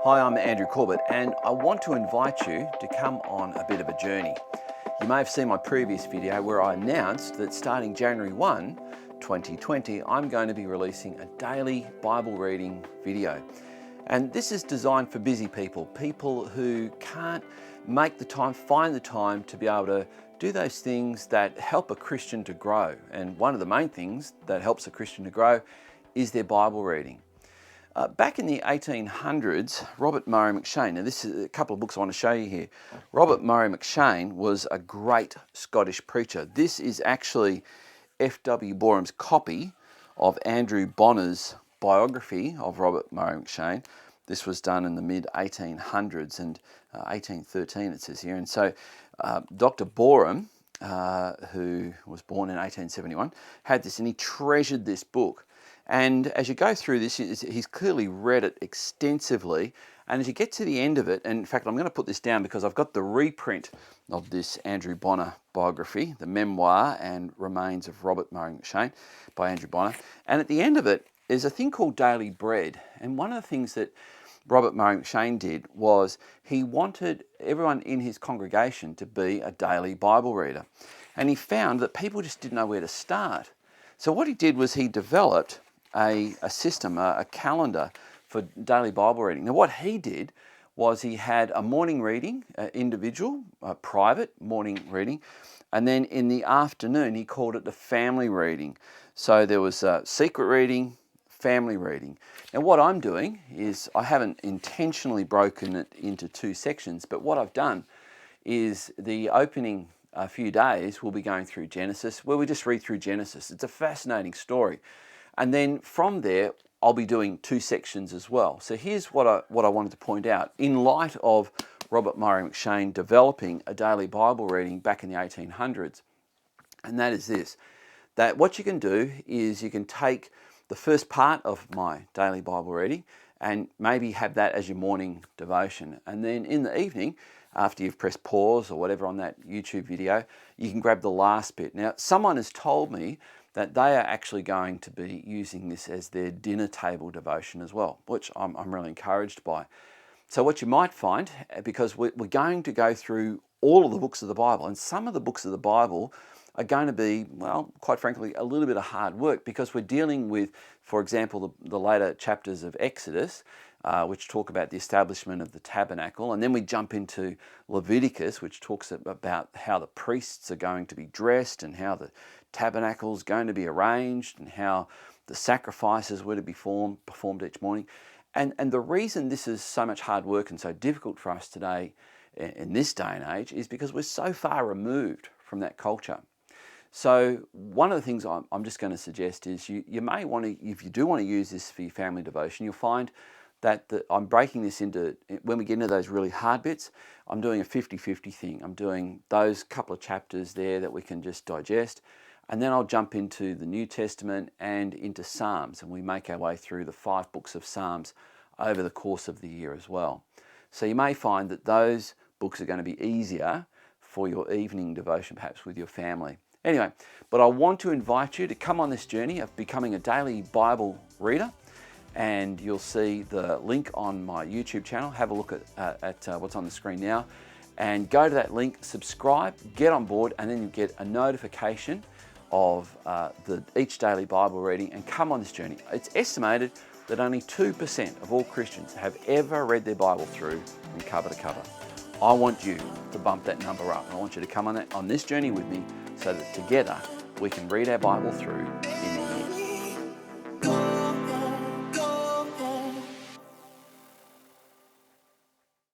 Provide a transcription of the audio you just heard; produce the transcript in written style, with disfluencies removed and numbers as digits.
Hi, I'm Andrew Corbett, and I want to invite you to come on a bit of a journey. You may have seen my previous video where I announced that starting January 1, 2020, I'm going to be releasing a daily Bible reading video. And this is designed for busy people who can't make the time, find the time to be able to do those things that help a Christian to grow. And one of the main things that helps a Christian to grow is their Bible reading. Back in the 1800s, Robert Murray McShane, now this is a couple of books I want to show you here. Robert Murray McShane was a great Scottish preacher. This is actually F.W. Borehm's copy of Andrew Bonner's biography of Robert Murray McShane. This was done in the mid-1800s and 1813 it says here. And so Dr. Borehm, who was born in 1871, had this and he treasured this book. And as you go through this, he's clearly read it extensively. And as you get to the end of it, and in fact, I'm going to put this down because I've got the reprint of this Andrew Bonner biography, the memoir and remains of Robert Murray McShane by Andrew Bonner. And at the end of it, there's a thing called daily bread. And one of the things that Robert Murray McShane did was he wanted everyone in his congregation to be a daily Bible reader. And he found that people just didn't know where to start. So what he did was he developed a system, a calendar for daily Bible reading. Now what he did was he had a morning reading, individual, private morning reading, and then in the afternoon he called it the family reading. So there was secret reading, family reading. Now what I'm doing is I haven't intentionally broken it into two sections, but what I've done is the opening a few days we'll be going through Genesis, where we just read through Genesis. It's a fascinating story. And then from there, I'll be doing two sections as well. So here's what I wanted to point out. In light of Robert Murray McShane developing a daily Bible reading back in the 1800s, and that is this, that what you can do is you can take the first part of my daily Bible reading and maybe have that as your morning devotion. And then in the evening, after you've pressed pause or whatever on that YouTube video, you can grab the last bit. Now, someone has told me that they are actually going to be using this as their dinner table devotion as well, which I'm really encouraged by. So what you might find, because we're going to go through all of the books of the Bible, and some of the books of the Bible are going to be, well, quite frankly, a little bit of hard work because we're dealing with, for example, the later chapters of Exodus, which talk about the establishment of the tabernacle. And then we jump into Leviticus, which talks about how the priests are going to be dressed and how the tabernacle is going to be arranged and how the sacrifices were to be performed each morning. And the reason this is so much hard work and so difficult for us today in this day and age is because we're so far removed from that culture. So one of the things I'm just going to suggest is you may want to, if you do want to use this for your family devotion, you'll find that I'm breaking this into, when we get into those really hard bits, I'm doing a 50-50 thing. I'm doing those couple of chapters there that we can just digest, and then I'll jump into the New Testament and into Psalms, and we make our way through the 5 books of Psalms over the course of the year as well. So you may find that those books are going to be easier for your evening devotion, perhaps with your family. Anyway, but I want to invite you to come on this journey of becoming a daily Bible reader. And you'll see the link on my YouTube channel. Have a look at what's on the screen now and go to that link, subscribe, get on board, and then you get a notification of each daily Bible reading and come on this journey. It's estimated that only 2% of all Christians have ever read their Bible through from cover to cover. I want you to bump that number up. I want you to come on this journey with me so that together we can read our Bible through